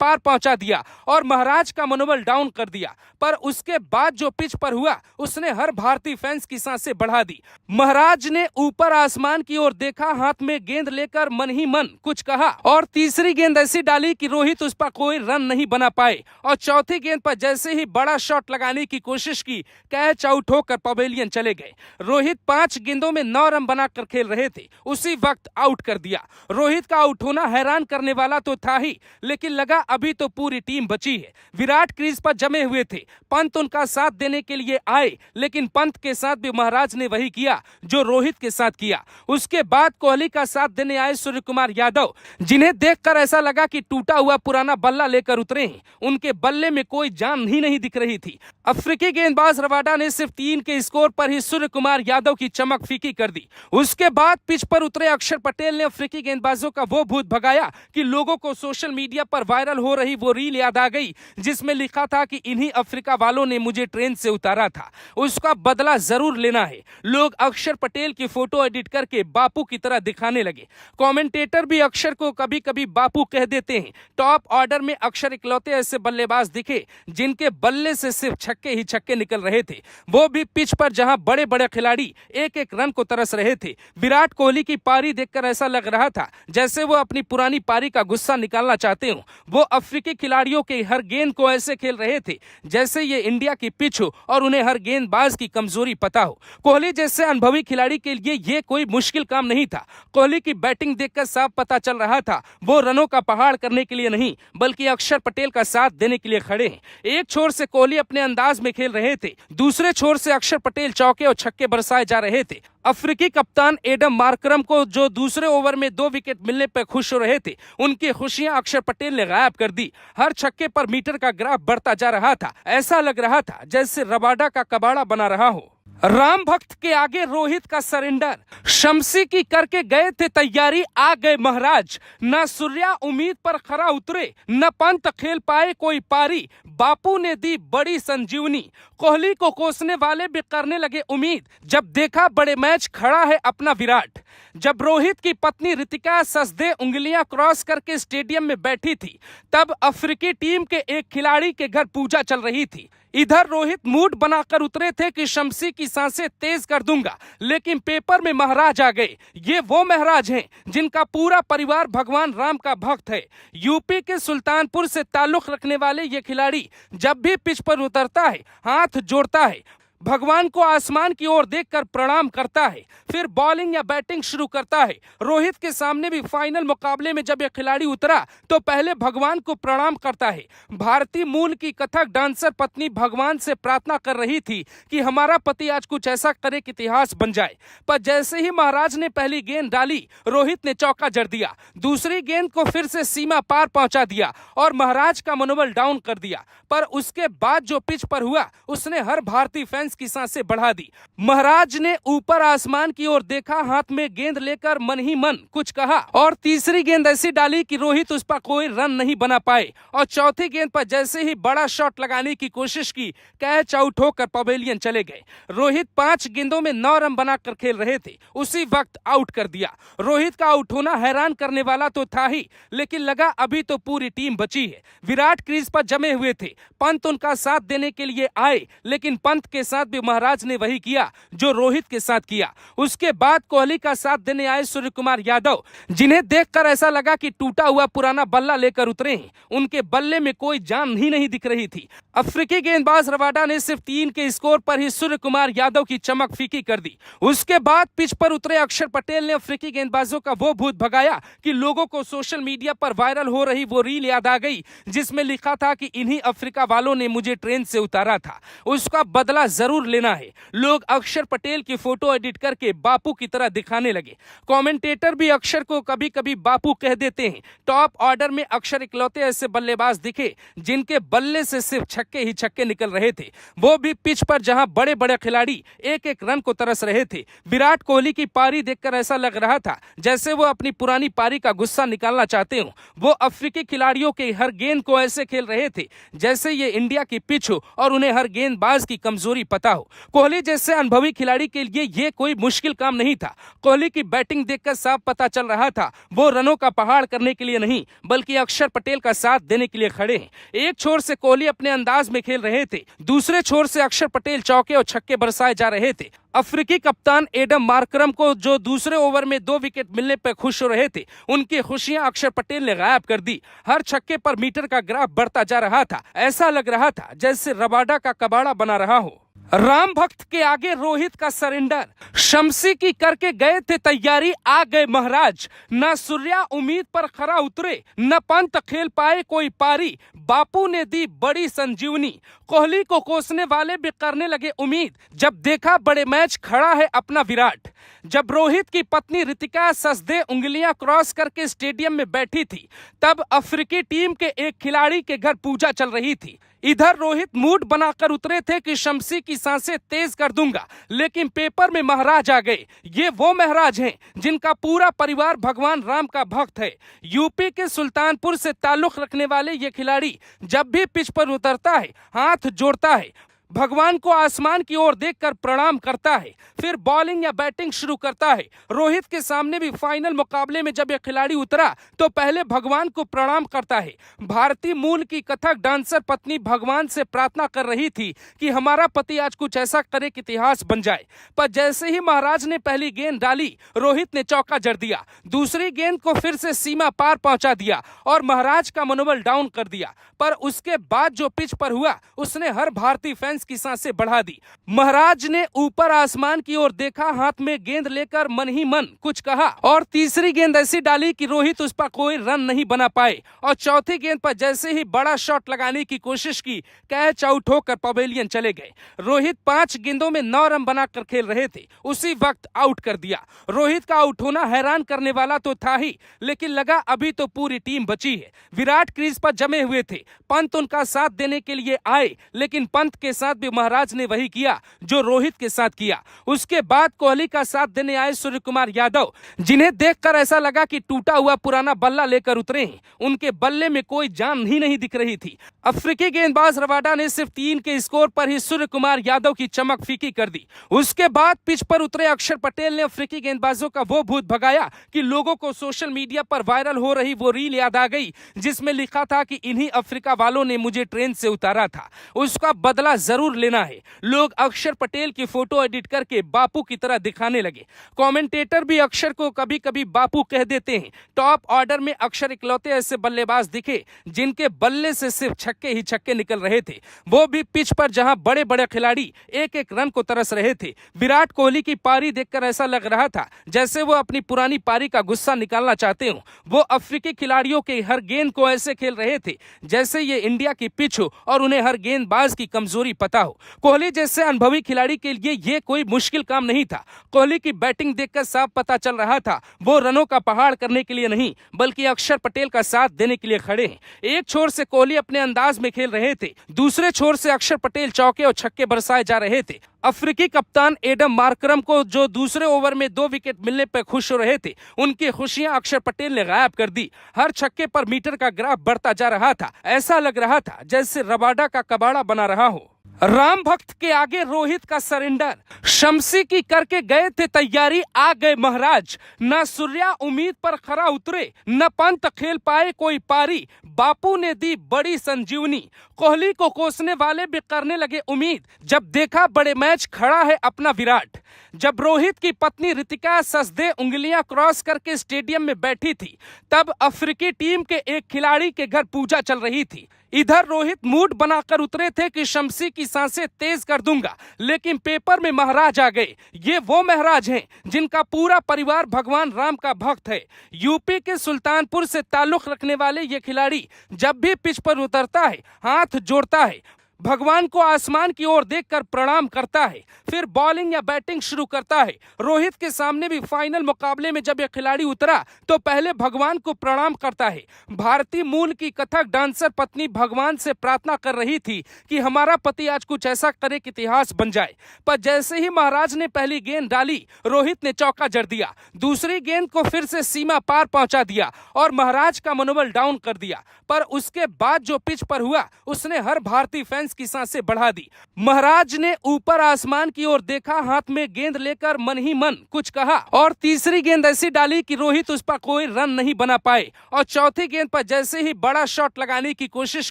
पार पहुंचा दिया और महाराज का मनोबल डाउन कर दिया। पर उसके बाद जो पिच पर हुआ उसने हर भारतीय फैंस की सांसें बढ़ा दी। महाराज ने ऊपर आसमान की ओर देखा, हाथ में गेंद लेकर मन ही मन कुछ कहा और तीसरी गेंद ऐसी डाली कि रोहित उस पर कोई रन नहीं बना पाए और चौथी गेंद पर जैसे ही बड़ा शॉट लगाने की कोशिश की, कैच आउट होकर पवेलियन चले गए। रोहित 5 गेंदों में 9 रन बनाकर खेल रहे थे, उसी वक्त आउट कर दिया। रोहित का आउट होना हैरान करने वाला तो था ही, लेकिन लगा अभी तो पूरी टीम बची है। विराट क्रीज पर जमे हुए थे, पंत उनका साथ देने के लिए आए, लेकिन पंत के साथ भी महाराज ने वही किया जो रोहित के साथ किया। उसके बाद कोहली का साथ देने आए सूर्य कुमार यादव, जिन्हें देखकर ऐसा लगा कि टूटा हुआ पुराना बल्ला लेकर उतरे हैं। उनके बल्ले में कोई जान ही नहीं दिख रही थी। अफ्रीकी गेंदबाज रबाडा ने सिर्फ 3 के स्कोर पर ही सूर्य कुमार यादव की चमक फीकी कर दी। उसके बाद पिच पर उतरे अक्षर पटेल ने अफ्रीकी गेंदबाजों का वो भूत भगाया कि लोगों को सोशल मीडिया पर वायरल हो रही वो रील याद आ गई जिसमें लिखा था कि इन्हीं अफ्रीका वालों ने मुझे ट्रेन से उतारा था, उसका बदला जरूर लेना है। लोग अक्षर पटेल की फोटो एडिट करके बापू की तरह दिखाने लगे। कमेंटेटर भी अक्षर को कभी कभी बापू कह देते हैं। टॉप ऑर्डर में अक्षर इकलौते ऐसे बल्लेबाज दिखे जिनके बल्ले से सिर्फ छक्के ही छक्के निकल रहे थे, वो भी पिच पर जहां बड़े बड़े खिलाड़ी एक एक रन को तरस रहे थे। विराट कोहली की पारी देखकर ऐसा लग रहा था जैसे वो अपनी पुरानी पारी का गुस्सा निकालना चाहते हो। वो अफ्रीकी खिलाड़ियों के हर गेंद को ऐसे खेल रहे थे जैसे ये इंडिया की पिच हो और उन्हें हर गेंदबाज की कमजोरी पता हो। कोहली जैसे अनुभवी खिलाड़ी के लिए ये कोई मुश्किल काम नहीं था। कोहली की बैटिंग देखकर साफ पता चल रहा था वो रनों का पहाड़ करने के लिए नहीं बल्कि अक्षर पटेल का साथ देने के लिए खड़े हैं। एक छोर से कोहली अपने अंदाज में खेल रहे थे, दूसरे छोर से अक्षर पटेल चौके और छक्के बरसाए जा रहे थे। अफ्रीकी कप्तान एडम मार्करम को जो दूसरे ओवर में 2 विकेट मिलने पर खुश हो रहे थे, उनकी खुशियां अक्षर पटेल ने गायब कर दी। हर छक्के पर मीटर का ग्राफ बढ़ता जा रहा था। ऐसा लग रहा था जैसे रबाडा का कबाड़ा बना रहा हो। राम भक्त के आगे रोहित का सरेंडर, शमसी की करके गए थे तैयारी, आ गए महाराज। न सूर्या उम्मीद पर खरा उतरे, न पंत खेल पाए कोई पारी, बापू ने दी बड़ी संजीवनी। कोहली को कोसने वाले भी करने लगे उम्मीद, जब देखा बड़े मैच खड़ा है अपना विराट। जब रोहित की पत्नी ऋतिका सजदे उंगलियां क्रॉस करके स्टेडियम में बैठी थी, तब अफ्रीकी टीम के एक खिलाड़ी के घर पूजा चल रही थी। इधर रोहित मूड बनाकर उतरे थे कि शमसी की सांसें तेज कर दूंगा, लेकिन पेपर में महाराज आ गए। ये वो महाराज हैं जिनका पूरा परिवार भगवान राम का भक्त है। यूपी के सुल्तानपुर से ताल्लुक रखने वाले ये खिलाड़ी जब भी पिच पर उतरता है हाथ जोड़ता है, भगवान को आसमान की ओर देखकर प्रणाम करता है, फिर बॉलिंग या बैटिंग शुरू करता है। रोहित के सामने भी फाइनल मुकाबले में जब एक खिलाड़ी उतरा तो पहले भगवान को प्रणाम करता है। भारतीय मूल की कथक डांसर पत्नी भगवान से प्रार्थना कर रही थी कि हमारा पति आज कुछ ऐसा करे कि इतिहास बन जाए, पर जैसे ही महाराज ने पहली गेंद डाली, रोहित ने चौका जड़ दिया। दूसरी गेंद को फिर से सीमा पार पहुंचा दिया और महाराज का मनोबल डाउन कर दिया। पर उसके बाद जो पिच पर हुआ उसने हर भारतीय फैंस की सांसें बढ़ा दी। महाराज ने ऊपर आसमान की ओर देखा, हाथ में गेंद लेकर मन ही मन कुछ कहा और तीसरी गेंद ऐसी डाली कि रोहित उस पर कोई रन नहीं बना पाए और चौथी गेंद पर जैसे ही बड़ा शॉट लगाने की कोशिश की, कैच आउट होकर पवेलियन चले गए। रोहित 5 गेंदों में 9 रन बनाकर खेल रहे थे, उसी वक्त आउट कर दिया। रोहित का आउट होना हैरान करने वाला तो था ही, लेकिन लगा अभी तो पूरी टीम बची है। विराट क्रीज पर जमे हुए थे, पंत उनका साथ देने के लिए आए, लेकिन पंत के साथ भी महाराज ने वही किया जो रोहित के साथ किया। उसके बाद कोहली का साथ देने आए सूर्य कुमार यादव, जिन्हें देखकर ऐसा लगा कि टूटा हुआ पुराना बल्ला लेकर उतरे हैं। उनके बल्ले में कोई जान ही नहीं दिख रही थी। अफ्रीकी गेंदबाज रबाडा ने सिर्फ 3 के स्कोर पर ही सूर्य कुमार यादव की चमक फीकी कर दी। उसके बाद पिच पर उतरे अक्षर पटेल ने अफ्रीकी गेंदबाजों का वो भूत भगाया कि लोगों को सोशल मीडिया पर वायरल हो रही वो रील याद आ गई जिसमें लिखा था कि इन्हीं अफ्रीका वालों ने मुझे ट्रेन से उतारा था, उसका बदला जरूर लेना है। लोग अक्षर पटेल की फोटो एडिट करके बापू की तरह दिखाने लगे। कमेंटेटर भी अक्षर को कभी कभी बापू कह देते हैं। टॉप ऑर्डर में अक्षर इकलौते ऐसे बल्लेबाज दिखे जिनके बल्ले से सिर्फ छक्के ही छक्के निकल रहे थे, वो भी पिच पर जहां बड़े बड़े खिलाड़ी एक एक रन को तरस रहे थे। विराट कोहली की पारी देखकर ऐसा लग रहा था जैसे वो अपनी पुरानी पारी का गुस्सा निकालना चाहते हो। वो अफ्रीकी खिलाड़ियों के हर गेंद को ऐसे खेल रहे थे जैसे ये इंडिया की पिच हो और उन्हें हर गेंदबाज की कमजोरी पता पता हो। कोहली जैसे अनुभवी खिलाड़ी के लिए ये कोई मुश्किल काम नहीं था। कोहली की बैटिंग देखकर साफ पता चल रहा था वो रनों का पहाड़ करने के लिए नहीं बल्कि अक्षर पटेल का साथ देने के लिए खड़े हैं। एक छोर से कोहली अपने अंदाज में खेल रहे थे, दूसरे छोर से अक्षर पटेल चौके और छक्के बरसाए जा रहे थे। अफ्रीकी कप्तान एडम मार्करम को जो दूसरे ओवर में 2 विकेट मिलने पर खुश हो रहे थे, उनकी खुशियां अक्षर पटेल ने गायब कर दी। हर छक्के पर मीटर का ग्राफ बढ़ता जा रहा था। ऐसा लग रहा था जैसे रबाडा का कबाड़ा बना रहा हो। राम भक्त के आगे रोहित का सरेंडर। शमसी की करके गए थे तैयारी, आ गए महाराज। न सूर्या उम्मीद पर खरा उतरे, न पंत खेल पाए कोई पारी। बापू ने दी बड़ी संजीवनी। कोहली को कोसने वाले भी करने लगे उम्मीद, जब देखा बड़े मैच खड़ा है अपना विराट। जब रोहित की पत्नी ऋतिका सजदे उंगलियां क्रॉस करके स्टेडियम में बैठी थी, तब अफ्रीकी टीम के एक खिलाड़ी के घर पूजा चल रही थी। इधर रोहित मूड बनाकर उतरे थे कि शमसी की सांसें तेज कर दूंगा, लेकिन पेपर में महाराज आ गए। ये वो महाराज हैं जिनका पूरा परिवार भगवान राम का भक्त है। यूपी के सुल्तानपुर से ताल्लुक रखने वाले ये खिलाड़ी जब भी पिच पर उतरता है, हाथ जोड़ता है, भगवान को आसमान की ओर देखकर प्रणाम करता है, फिर बॉलिंग या बैटिंग शुरू करता है। रोहित के सामने भी फाइनल मुकाबले में जब यह खिलाड़ी उतरा तो पहले भगवान को प्रणाम करता है। भारतीय मूल की कथक डांसर पत्नी भगवान से प्रार्थना कर रही थी कि हमारा पति आज कुछ ऐसा करे कि इतिहास बन जाए। पर जैसे ही महाराज ने पहली गेंद डाली, रोहित ने चौका जड़ दिया। दूसरी गेंद को फिर से सीमा पार पहुंचा दिया और महाराज का मनोबल डाउन कर दिया। पर उसके बाद जो पिच पर हुआ, उसने हर भारतीय फैंस की सांसें बढ़ा दी। महाराज ने ऊपर आसमान की ओर देखा, हाथ में गेंद लेकर मन ही मन कुछ कहा और तीसरी गेंद ऐसी डाली कि रोहित उस पर कोई रन नहीं बना पाए। और चौथी गेंद पर जैसे ही बड़ा शॉट लगाने की कोशिश की, कैच आउट होकर पवेलियन चले गए। रोहित 5 गेंदों में 9 रन बनाकर खेल रहे थे, उसी वक्त आउट कर दिया। रोहित का आउट होना हैरान करने वाला तो था ही, लेकिन लगा अभी तो पूरी टीम बची है। विराट क्रीज पर जमे हुए थे, पंत उनका साथ देने के लिए आए, लेकिन पंत के साथ भी महाराज ने वही किया जो रोहित के साथ किया। उसके बाद कोहली का साथ देने आए सूर्य कुमार यादव, जिन्हें देखकर ऐसा लगा कि टूटा हुआ पुराना बल्ला लेकर उतरे हैं। उनके बल्ले में कोई जान ही नहीं दिख रही थी। अफ्रीकी गेंदबाज रबाडा ने सिर्फ 3 के स्कोर पर ही सूर्य कुमार यादव की चमक फीकी कर दी। उसके बाद पिच पर उतरे अक्षर पटेल ने अफ्रीकी गेंदबाजों का वो भूत भगाया कि लोगों को सोशल मीडिया पर वायरल हो रही वो रील याद आ गई जिसमें लिखा था कि इन्हीं अफ्रीका वालों ने मुझे ट्रेन से उतारा था, उसका बदला जरूर लेना है। लोग अक्षर पटेल की फोटो एडिट करके बापू की तरह दिखाने लगे। कमेंटेटर भी अक्षर को कभी कभी बापू कह देते हैं। टॉप ऑर्डर में अक्षर इकलौते ऐसे बल्लेबाज दिखे जिनके बल्ले से सिर्फ छक्के ही छक्के निकल रहे थे, वो भी पिच पर जहां बड़े बड़े खिलाड़ी एक एक रन को तरस रहे थे। विराट कोहली की पारी देखकर ऐसा लग रहा था जैसे वो अपनी पुरानी पारी का गुस्सा निकालना चाहते हो। वो अफ्रीकी खिलाड़ियों के हर गेंद को ऐसे खेल रहे थे जैसे ये इंडिया की पिच हो और उन्हें हर गेंदबाज की कमजोरी पता हो। कोहली जैसे अनुभवी खिलाड़ी के लिए ये कोई मुश्किल काम नहीं था। कोहली की बैटिंग देखकर साफ पता चल रहा था वो रनों का पहाड़ करने के लिए नहीं बल्कि अक्षर पटेल का साथ देने के लिए खड़े हैं। एक छोर से कोहली अपने अंदाज में खेल रहे थे, दूसरे छोर से अक्षर पटेल चौके और छक्के बरसाए जा रहे थे। अफ्रीकी कप्तान एडम मार्करम को जो दूसरे ओवर में 2 विकेट मिलने पर खुश हो रहे थे, उनकी खुशियां अक्षर पटेल ने गायब कर दी। हर छक्के पर मीटर का ग्राफ बढ़ता जा रहा था। ऐसा लग रहा था जैसे रबाडा का कबाड़ा बना रहा हो। राम भक्त के आगे रोहित का सरेंडर। शमसी की करके गए थे तैयारी, आ गए महाराज। न सूर्या उम्मीद पर खरा उतरे, न पंत खेल पाए कोई पारी। बापू ने दी बड़ी संजीवनी। कोहली को कोसने वाले भी करने लगे उम्मीद, जब देखा बड़े मैच खड़ा है अपना विराट। जब रोहित की पत्नी ऋतिका सजदे उंगलियां क्रॉस करके स्टेडियम में बैठी थी, तब अफ्रीकी टीम के एक खिलाड़ी के घर पूजा चल रही थी। इधर रोहित मूड बनाकर उतरे थे कि शमसी की सांसें तेज कर दूंगा, लेकिन पेपर में महाराज आ गए। ये वो महाराज हैं जिनका पूरा परिवार भगवान राम का भक्त है। यूपी के सुल्तानपुर से ताल्लुक रखने वाले ये खिलाड़ी जब भी पिच पर उतरता है, हाथ जोड़ता है, भगवान को आसमान की ओर देखकर प्रणाम करता है, फिर बॉलिंग या बैटिंग शुरू करता है। रोहित के सामने भी फाइनल मुकाबले में जब यह खिलाड़ी उतरा तो पहले भगवान को प्रणाम करता है। भारतीय मूल की कथक डांसर पत्नी भगवान से प्रार्थना कर रही थी कि हमारा पति आज कुछ ऐसा करे कि इतिहास बन जाए। पर जैसे ही महाराज ने पहली गेंद डाली, रोहित ने चौका जड़ दिया। दूसरी गेंद को फिर से सीमा पार पहुंचा दिया और महाराज का मनोबल डाउन कर दिया। पर उसके बाद जो पिच पर हुआ, उसने हर भारतीय फैंस फैंस की सांसें बढ़ा दी। महाराज ने ऊपर आसमान की ओर देखा, हाथ में गेंद लेकर मन ही मन कुछ कहा और तीसरी गेंद ऐसी डाली कि रोहित उस पर कोई रन नहीं बना पाए और चौथी गेंद पर जैसे ही बड़ा शॉट लगाने की कोशिश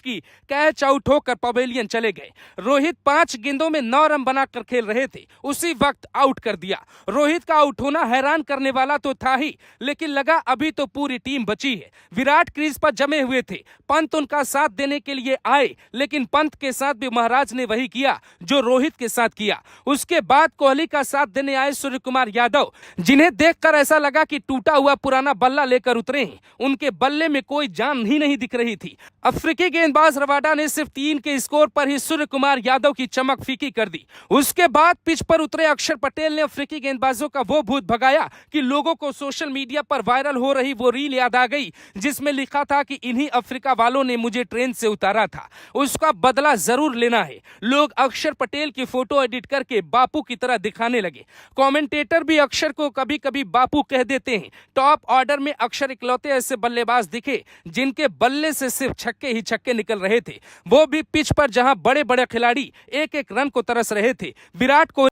की, कैच आउट होकर पवेलियन चले गए। रोहित 5 गेंदों में 9 रन बनाकर खेल रहे थे, उसी वक्त आउट कर दिया। रोहित का आउट होना हैरान करने वाला तो था ही, लेकिन लगा अभी तो पूरी टीम बची है। विराट क्रीज पर जमे हुए थे, पंत उनका साथ देने के लिए आए, लेकिन पंत के साथ भी महाराज ने वही किया जो रोहित के साथ किया। उसके बाद कोहली का साथ देने आए सूर्य कुमार यादव, जिन्हें देखकर ऐसा लगा कि टूटा हुआ पुराना बल्ला लेकर उतरे हैं। उनके बल्ले में कोई जान ही नहीं दिख रही थी। अफ्रीकी गेंदबाज रवाडा ने सिर्फ 3 के स्कोर पर ही सूर्य कुमार यादव की चमक फीकी कर दी। उसके बाद पिच पर उतरे अक्षर पटेल ने अफ्रीकी गेंदबाजों का वो भूत भगाया कि लोगों को सोशल मीडिया पर वायरल हो रही वो रील याद आ गई जिसमें लिखा था कि इन्हीं अफ्रीका वालों ने मुझे ट्रेन से उतारा था, उसका बदला जरूर लेना है। लोग अक्षर पटेल की फोटो एडिट करके बापू की तरह दिखाने लगे। कमेंटेटर भी अक्षर को कभी कभी बापू कह देते हैं। टॉप ऑर्डर में अक्षर इकलौते ऐसे बल्लेबाज दिखे जिनके बल्ले से सिर्फ छक्के ही छक्के निकल रहे थे, वो भी पिच पर जहां बड़े बड़े खिलाड़ी एक एक रन को तरस रहे थे। विराट कोहली